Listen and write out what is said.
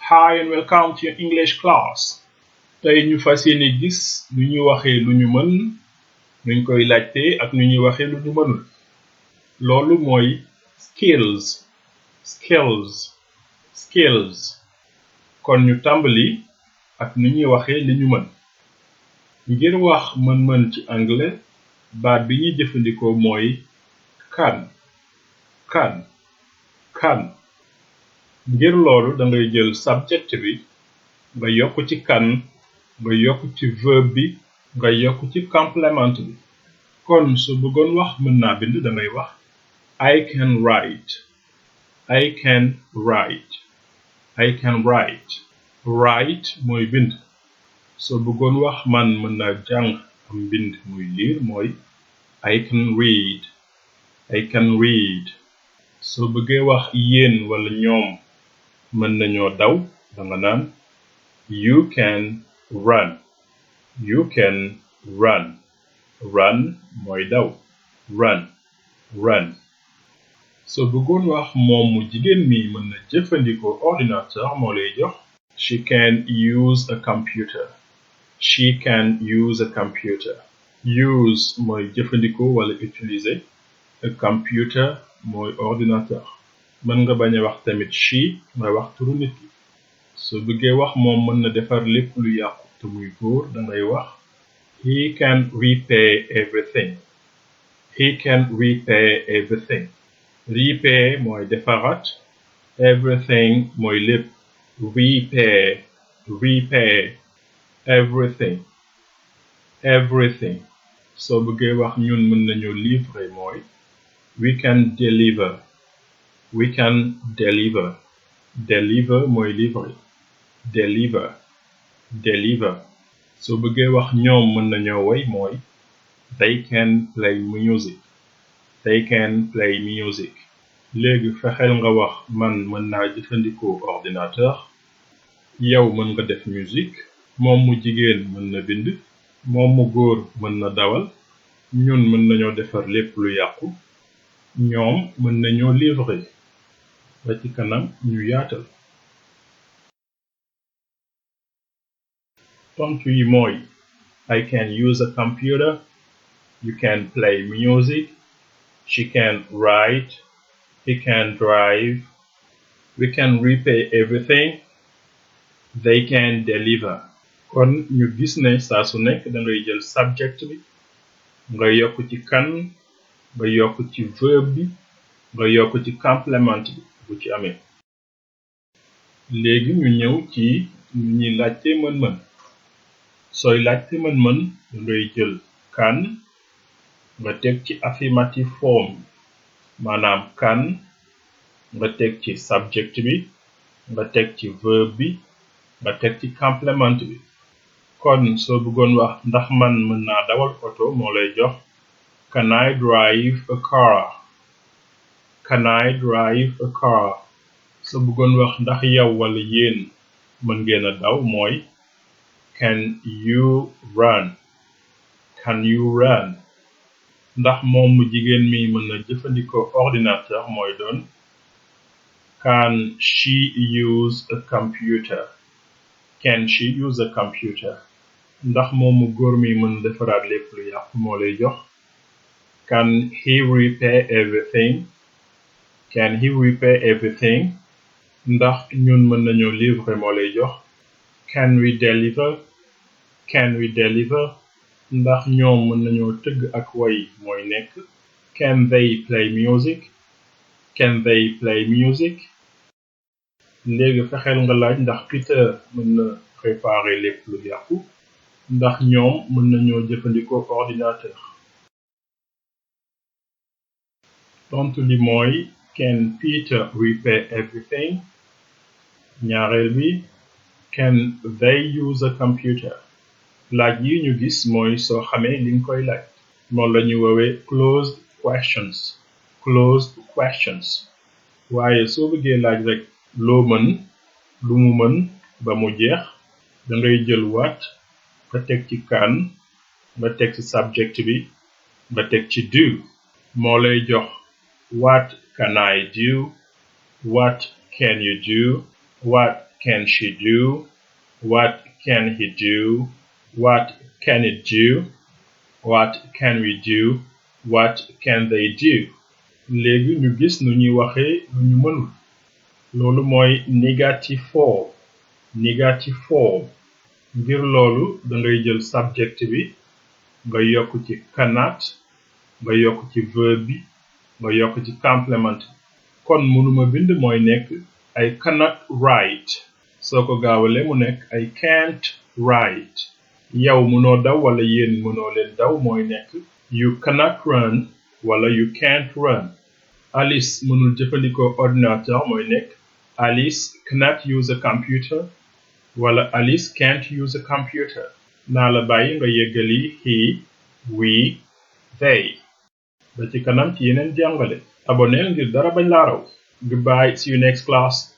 Hi and welcome to your English class. Tey ñu fas yéene gis nu ñuy waxee lu ñu mën, nuñ koy laajtee ak nu ñuy waxee lu ñu mënul. Loolu mooy skills. Kon ñu tàmbali ak nu ñuy waxee li ñu mën. Ngir wax mën-mën ci anglais, baat bi ñuy jëfandikoo mooy can. Ngir loolu da ngay jël subject bi nga yokk ci can, nga yokk ci verb bi, nga yokk ci complément bi. Kon su bëggoon wax mën naa bind da ngay wax I can write. Write mooy bind. Soo bëggoon wax man mën naa jàng am bind muy lire mooy I can read. Soo bëggee wax yéen wala ñoom mën nañoo daw da nga naan you can run. Run mooy daw. Run. Soo bëggoon wax moom mu jigéen mi mën na jëfandikoo ordinateur moo lay jox she can use a computer. Use mooy jëfandikoo wala utiliser. A computer mooy ordinateur. Mën nga bañ a wax tamit she nga wax turu nit ki. Soo bëggee wax moom mën na defar lépp lu yàqu te muy góor da ngay wax he can repair everything. Repair mooy defaraat. Everything mooy lépp. Repair everything. Soo bëggee wax ñun mën nañu livrer mooy we can deliver. Deliver mooy livrer. Deliver. Soo bëggee wax ñoom mën nañoo woy mooy they can play music. Léegi fexeel nga wax man mën naa jëfandikoo ordinateur. Yow mën nga def musique. Moom mu jigéen mën na bind. Moom mu góor mën na dawal. Ñun mën nañoo defar lépp lu yàqu. Ñoom mën nañoo livrer. Ba ci kanam ñu yaatal. Tontu yi mooy I can use a computer. You can play music. She can write. He can drive. We can repair everything. They can deliver. Kon ñu gis ne saa su nekk da ngay jël subject bi nga yokk ci can, nga yokk ci verb bi, nga yokk ci complément bi bu ci amee. Léegi ñu ñëw ci ñu ñuy laajte mën-mën. Sooy laajte mën-mën da ngay jël can nga teg ci affirmative form maanaam can nga teg ci subject bi nga teg ci verb bi nga teg ci complément bi. Kon soo bëggoon wax ndax man mën naa dawal oto moo lay jox can I drive a car. Soo bëggoon wax ndax yow wala yéen mën ngeen a daw mooy can you run. Ndax moom mu jigéen mi mën na jëfandikoo ordinateur mooy doon can she use a computer. Ndax moom mu góor mi mën defaraat lépp lu yàqu moo lay jox can he repair everything. Ndax ñun mën nañoo livrer moo lay jox can we deliver. Ndax ñoom mën nañoo tëgg ak way mooy nekk can they play music. Léegi fexeel nga laaj ndax Peter mën na préparer lépp lu yàqu. Ndax ñoom mën nañoo jëfandikoo ordinateur. Tontu li mooy can Peter repair everything. Ñaareel bi can they use a computer. Laaj yi ñu gis mooy soo xamee li nga koy laaj. Moom la ñu woowee closed questions. Waaye soo bëggee laaj rek loo mën lu mu mën ba mu jeex da ngay jël what nga teg ci can nga teg ci subject bi nga teg ci do moo lay jox what can I do, what can you do, what can she do? What can he do? What can it do? What can we do? What can they do? léegi ñu gis nu ñuy waxee lu ñu mënul loolu mooy negative form negative form ngir loolu dangay jël subject bi nga yokk ci cannot nga yokk ci verb bi nga yokk ci complement kon mënuma bind mooy nekk I cannot write soo ko gaawalee mu nekk I can't write yow mënoo daw wala yéen mënoo leen daw mooy nekk you cannot run wala you can't run Alice mënul jëfandikoo ordinateur mooy nekk Alice cannot use a computer wala Alice can't use a computer naa la bàyyi nga yeggali he we they ba ci kanam ci yeneen jàngale abonneel ngir dara bañ laa raw goodbye see you next class